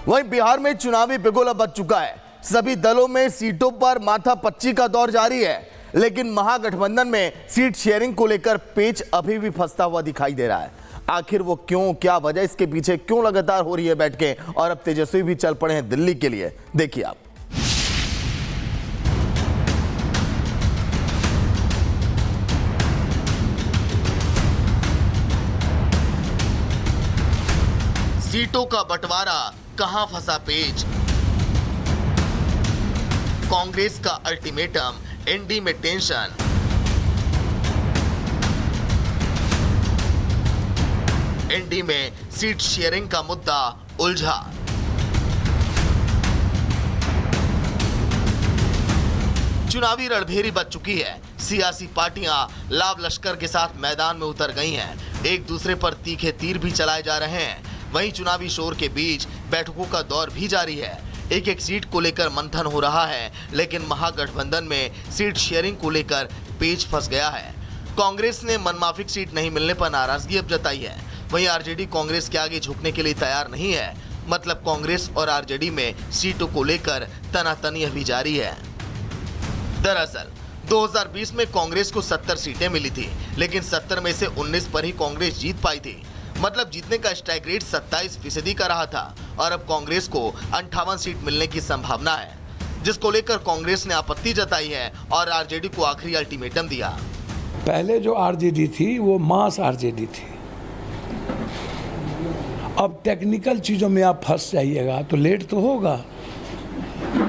वहीं बिहार में चुनावी बिगुल बच चुका है। सभी दलों में सीटों पर माथापच्ची का दौर जारी है, लेकिन महागठबंधन में सीट शेयरिंग को लेकर पेच अभी भी फंसता हुआ दिखाई दे रहा है। आखिर वो क्यों, क्या वजह, इसके पीछे क्यों लगातार हो रही है बैठकें और अब तेजस्वी भी चल पड़े हैं दिल्ली के लिए, देखिए आप। सीटों का बंटवारा, कहां फंसा पेच। कांग्रेस का अल्टीमेटम, एनडी में टेंशन। एनडी में सीट शेयरिंग का मुद्दा उलझा। चुनावी रणभेरी बच चुकी है। सियासी पार्टियां लाव लश्कर के साथ मैदान में उतर गई हैं। एक दूसरे पर तीखे तीर भी चलाए जा रहे हैं। वहीं चुनावी शोर के बीच बैठकों का दौर भी जारी है। एक एक सीट को लेकर मंथन हो रहा है, लेकिन महागठबंधन में सीट शेयरिंग को लेकर पेच फंस गया है। कांग्रेस ने मनमाफिक सीट नहीं मिलने पर नाराजगी अब जताई है। वहीं आरजेडी कांग्रेस के आगे झुकने के लिए तैयार नहीं है। मतलब कांग्रेस और आरजेडी में सीटों को लेकर तनातनी अभी जारी है। दरअसल 2020 में कांग्रेस को 70 सीटें मिली थी, लेकिन 70 में से 19 पर ही कांग्रेस जीत पाई थी। मतलब जीतने का स्ट्राइक रेट 27% का रहा था और अब कांग्रेस को 58 सीट मिलने की संभावना है, जिसको लेकर कांग्रेस ने आपत्ति जताई है और आरजेडी को आखिरी अल्टीमेटम दिया। पहले जो आरजेडी थी वो मास आरजेडी थी। अब टेक्निकल चीज़ों में आप फंस जाइएगा तो लेट तो होगा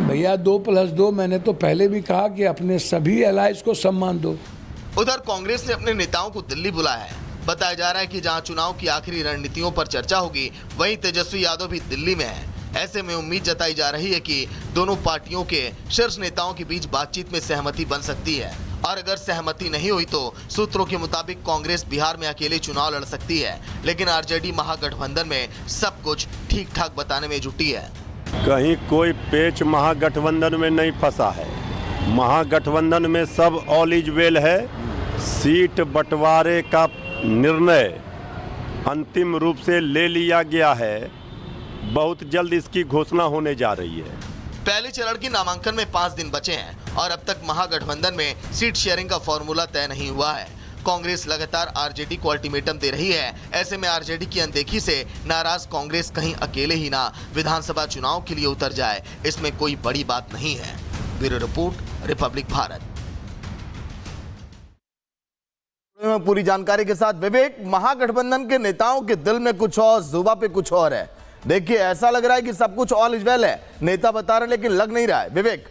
भैया। 2+2 मैंने तो पहले भी कहा कि अपने सभी एलाइज को सम्मान दो। उधर कांग्रेस ने अपने नेताओं को दिल्ली बुलाया है। बताया जा रहा है कि जहां चुनाव की आखिरी रणनीतियों पर चर्चा होगी, वहीं तेजस्वी यादव भी दिल्ली में है। ऐसे में उम्मीद जताई जा रही है कि दोनों पार्टियों के शीर्ष नेताओं के बीच बातचीत में सहमति बन सकती है और अगर सहमति नहीं हुई तो सूत्रों के मुताबिक कांग्रेस बिहार में अकेले चुनाव लड़ सकती है, लेकिन आरजेडी महागठबंधन में सब कुछ ठीक ठाक बताने में जुटी है। कहीं कोई पेच महागठबंधन में नहीं फंसा है। महागठबंधन में सब ऑल इज वेल है। सीट बंटवारे का निर्णय अंतिम रूप से ले लिया गया है। बहुत जल्द इसकी घोषणा होने जा रही है। पहले चरण की नामांकन में 5 दिन बचे हैं और अब तक महागठबंधन में सीट शेयरिंग का फॉर्मूला तय नहीं हुआ है। कांग्रेस लगातार आरजेडी को अल्टीमेटम दे रही है। ऐसे में आरजेडी की अनदेखी से नाराज कांग्रेस कहीं अकेले ही ना विधानसभा चुनाव के लिए उतर जाए, इसमें कोई बड़ी बात नहीं है। Bureau report, Republic Bharat. पूरी जानकारी के साथ विवेक, महागठबंधन के नेताओं के दिल में कुछ और, जुबान पे कुछ और है। देखिए, ऐसा लग रहा है कि सब कुछ ऑल इज वेल है, नेता बता रहे लेकिन लग नहीं रहा है। विवेक,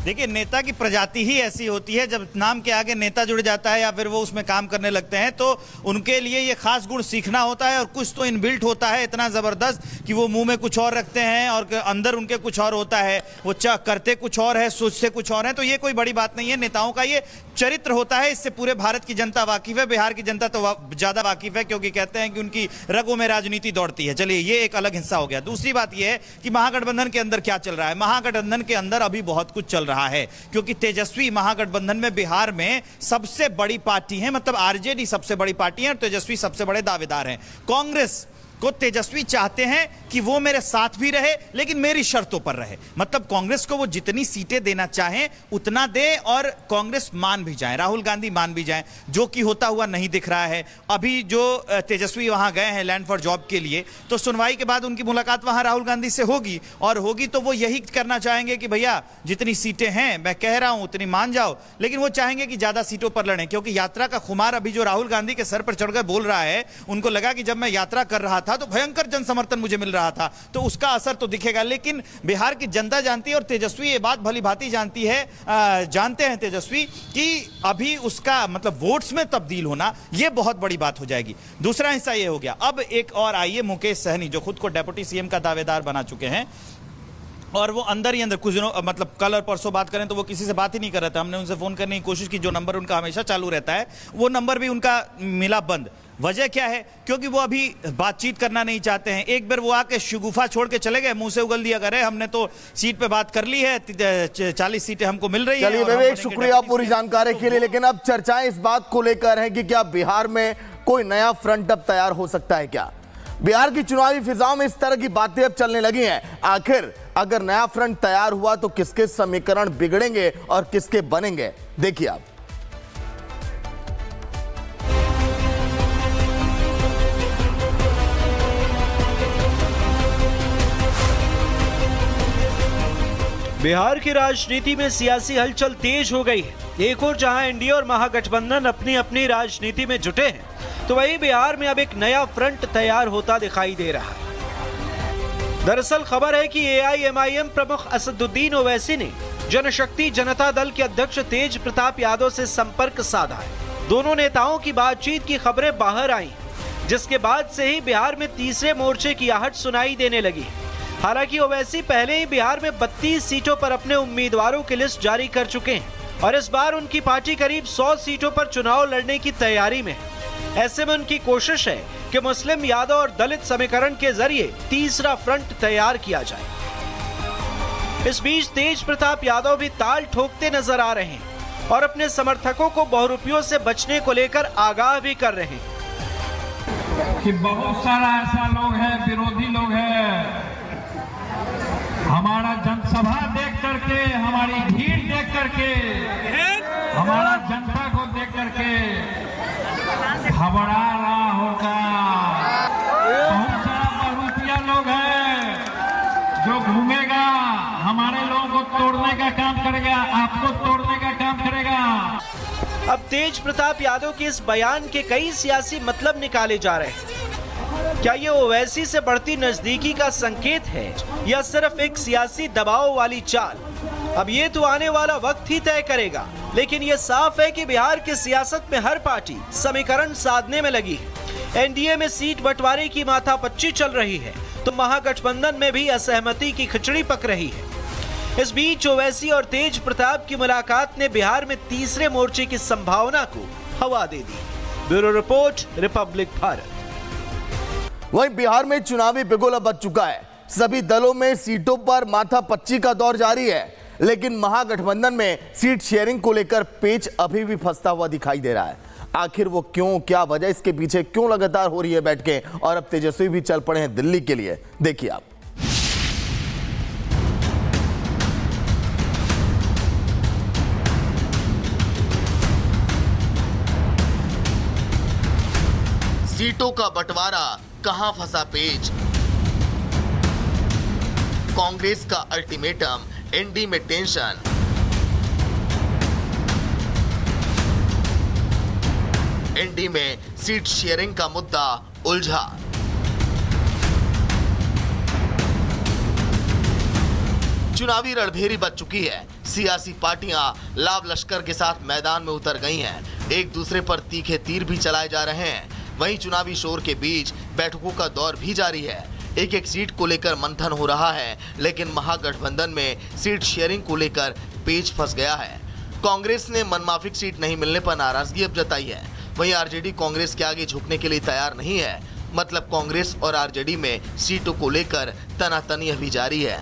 देखिए, नेता की प्रजाति ही ऐसी होती है, जब नाम के आगे नेता जुड़ जाता है या फिर वो उसमें काम करने लगते हैं तो उनके लिए ये खास गुण सीखना होता है और कुछ तो इनबिल्ट होता है इतना ज़बरदस्त कि वो मुंह में कुछ और रखते हैं और अंदर उनके कुछ और होता है। वो करते कुछ और है, सोचते कुछ और है। तो ये कोई बड़ी बात नहीं है, नेताओं का ये चरित्र होता है। इससे पूरे भारत की जनता वाकिफ है, बिहार की जनता तो ज़्यादा वाकिफ है, क्योंकि कहते हैं कि उनकी रगों में राजनीति दौड़ती है। चलिए, ये एक अलग हिस्सा हो गया। दूसरी बात यह है कि महागठबंधन के अंदर क्या चल रहा है। महागठबंधन के अंदर अभी बहुत कुछ चल रहा है, क्योंकि तेजस्वी महागठबंधन में बिहार में सबसे बड़ी पार्टी है। मतलब आरजेडी सबसे बड़ी पार्टी है और तेजस्वी सबसे बड़े दावेदार हैं। कांग्रेस को तेजस्वी चाहते हैं कि वो मेरे साथ भी रहे, लेकिन मेरी शर्तों पर रहे। मतलब कांग्रेस को वो जितनी सीटें देना चाहें उतना दे और कांग्रेस मान भी जाए, राहुल गांधी मान भी जाए, जो कि होता हुआ नहीं दिख रहा है। अभी जो तेजस्वी वहां गए हैं लैंड फॉर जॉब के लिए, तो सुनवाई के बाद उनकी मुलाकात वहां राहुल गांधी से होगी और होगी तो वो यही करना चाहेंगे कि भैया जितनी सीटें हैं मैं कह रहा हूं उतनी मान जाओ, लेकिन वो चाहेंगे कि ज्यादा सीटों पर लड़ें। क्योंकि यात्रा का खुमार अभी जो राहुल गांधी के सर पर चढ़कर बोल रहा है, उनको लगा कि जब मैं यात्रा कर रहा था तो भयंकर जन समर्थन मुझे मिल रहा था, तो उसका असर तो दिखेगा। लेकिन बिहार की जनता जानती है और तेजस्वी ये बात भली भांति जानती है, जानते हैं तेजस्वी कि अभी उसका मतलब वोट्स में तब्दील होना ये बहुत बड़ी बात हो जाएगी। दूसरा हिस्सा ये हो गया। अब एक और आइए, मुकेश सहनी जो खुद को डेप्यूटी सीएम का दावेदार बना चुके हैं और वो अंदर ही अंदर कुछ दिनों मतलब कल और परसों बात करें तो वो किसी से बात ही नहीं कर रहे थे। हमने उनसे फोन करने की कोशिश की, जो नंबर उनका हमेशा चालू रहता है वो नंबर भी उनका मिला बंद। वजह क्या है? क्योंकि वो अभी बातचीत करना नहीं चाहते हैं। एक बार वो आके शगुफा छोड़ के चले गए, मुंह से उगल दिया करे हमने तो सीट पे बात कर ली है, 40 सीटें हमको मिल रही है। चलिए विवेक, शुक्रिया पूरी जानकारी के लिए। लेकिन अब चर्चाएं इस बात को लेकर हैं कि क्या बिहार में कोई नया फ्रंट अब तैयार हो सकता है क्या? बिहार की चुनावी फिजाओं में इस तरह की बातें अब चलने लगी हैं। आखिर अगर नया फ्रंट तैयार हुआ तो किसके समीकरण बिगड़ेंगे और किसके बनेंगे, देखिए आप। बिहार की राजनीति में सियासी हलचल तेज हो गई है। एक और जहां एनडीए और महागठबंधन अपनी अपनी राजनीति में जुटे हैं, तो वहीं बिहार में अब एक नया फ्रंट तैयार होता दिखाई दे रहा है। दरअसल खबर है कि एआईएमआईएम प्रमुख असदुद्दीन ओवैसी ने जनशक्ति जनता दल के अध्यक्ष तेज प्रताप यादव से संपर्क साधा है। दोनों नेताओं की बातचीत की खबरें बाहर आई, जिसके बाद से ही बिहार में तीसरे मोर्चे की आहट सुनाई देने लगी। हालांकि ओवैसी पहले ही बिहार में 32 सीटों पर अपने उम्मीदवारों की लिस्ट जारी कर चुके हैं और इस बार उनकी पार्टी करीब 100 सीटों पर चुनाव लड़ने की तैयारी में है। ऐसे में उनकी कोशिश है कि मुस्लिम, यादव और दलित समीकरण के जरिए तीसरा फ्रंट तैयार किया जाए। इस बीच तेज प्रताप यादव भी ताल ठोकते नजर आ रहे हैं और अपने समर्थकों को बहुरूपियों से बचने को लेकर आगाह भी कर रहे हैं कि बहुत सारा ऐसा लोग है, विरोधी लोग हैं, हमारा जनसभा देख करके, हमारी भीड़ देख करके, हमारा जनता को देख करके घबरा रहा होगा। बहुत सारा बहुरूपिया लोग हैं जो घूमेगा, हमारे लोगों को तोड़ने का काम करेगा, आपको तोड़ने का काम करेगा। अब तेज प्रताप यादव के इस बयान के कई सियासी मतलब निकाले जा रहे हैं। क्या ये ओवैसी से बढ़ती नजदीकी का संकेत है या सिर्फ एक सियासी दबाव वाली चाल? अब ये तो आने वाला वक्त ही तय करेगा, लेकिन ये साफ है कि बिहार की सियासत में हर पार्टी समीकरण साधने में लगी है। एनडीए में सीट बंटवारे की माथापच्ची चल रही है, तो महागठबंधन में भी असहमति की खिचड़ी पक रही है। इस बीच ओवैसी और तेज प्रताप की मुलाकात ने बिहार में तीसरे मोर्चे की संभावना को हवा दे दी। Bureau report, Republic Bharat. वहीं बिहार में चुनावी बिगुल बच चुका है। सभी दलों में सीटों पर माथापच्ची का दौर जारी है, लेकिन महागठबंधन में सीट शेयरिंग को लेकर पेच अभी भी फंसता हुआ दिखाई दे रहा है। आखिर वो क्यों, क्या वजह, इसके पीछे क्यों लगातार हो रही है बैठकें और अब तेजस्वी भी चल पड़े हैं दिल्ली के लिए, देखिए आप। सीटों का बंटवारा, कहां फंसा पेच? कांग्रेस का अल्टीमेटम, एनडी में टेंशन। एनडी में सीट शेयरिंग का मुद्दा उलझा। चुनावी रणभेरी बच चुकी है। सियासी पार्टियां लाव लश्कर के साथ मैदान में उतर गई हैं। एक दूसरे पर तीखे तीर भी चलाए जा रहे हैं। वहीं चुनावी शोर के बीच बैठकों का दौर भी जारी है। एक एक सीट को लेकर मंथन हो रहा है, लेकिन महागठबंधन में सीट शेयरिंग को लेकर पेच फंस गया है। कांग्रेस ने मनमाफिक सीट नहीं मिलने पर नाराजगी अब जताई है। वहीं आरजेडी कांग्रेस के आगे झुकने के लिए तैयार नहीं है। मतलब कांग्रेस और आरजेडी में सीटों को लेकर तनातनी अभी जारी है।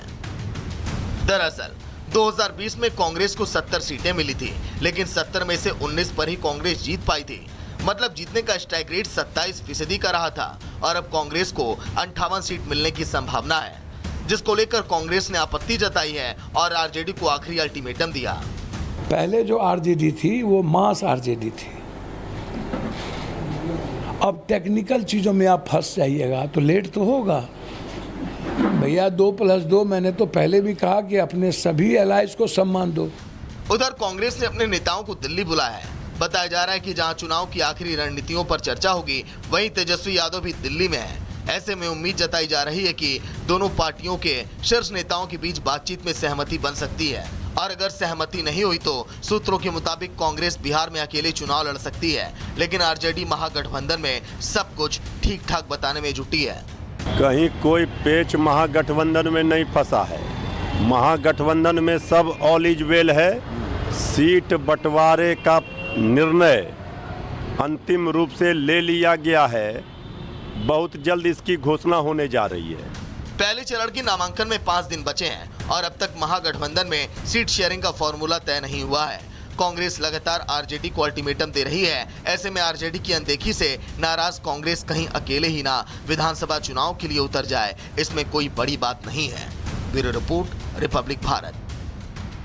दरअसल 2020 में कांग्रेस को 70 सीटें मिली थी, लेकिन 70 में से 19 पर ही कांग्रेस जीत पाई थी। मतलब जीतने का स्ट्राइक रेट 27% का रहा था और अब कांग्रेस को 58 सीट मिलने की संभावना है, जिसको लेकर कांग्रेस ने आपत्ति जताई है और आरजेडी को आखिरी अल्टीमेटम दिया। पहले जो आरजेडी थी वो मास आरजेडी थी। अब टेक्निकल चीज़ों में आप फंस जाइएगा तो लेट तो होगा भैया। 2+2 मैंने तो पहले भी कहा कि अपने सभी एलाइज को सम्मान दो। उधर कांग्रेस ने अपने नेताओं को दिल्ली बुलाया है। बताया जा रहा है कि जहां चुनाव की आखिरी रणनीतियों पर चर्चा होगी, वहीं तेजस्वी यादव भी दिल्ली में है। ऐसे में उम्मीद जताई जा रही है कि दोनों पार्टियों के शीर्ष नेताओं के बीच बातचीत में सहमति बन सकती है और अगर सहमति नहीं हुई तो सूत्रों के मुताबिक कांग्रेस बिहार में अकेले चुनाव लड़ सकती है, लेकिन आरजेडी महागठबंधन में सब कुछ ठीक ठाक बताने में जुटी है। कहीं कोई पेच महागठबंधन में नहीं फंसा है। महागठबंधन में सब ऑल इज वेल है। सीट बंटवारे का निर्णय अंतिम रूप से ले लिया गया है। बहुत जल्द इसकी घोषणा होने जा रही है। पहले चरण के नामांकन में 5 दिन बचे हैं और अब तक महागठबंधन में सीट शेयरिंग का फॉर्मूला तय नहीं हुआ है। कांग्रेस लगातार आरजेडी को अल्टीमेटम दे रही है। ऐसे में आरजेडी की अनदेखी से नाराज कांग्रेस कहीं अकेले ही ना विधानसभा चुनाव के लिए उतर जाए, इसमें कोई बड़ी बात नहीं है। Bureau report, Republic Bharat.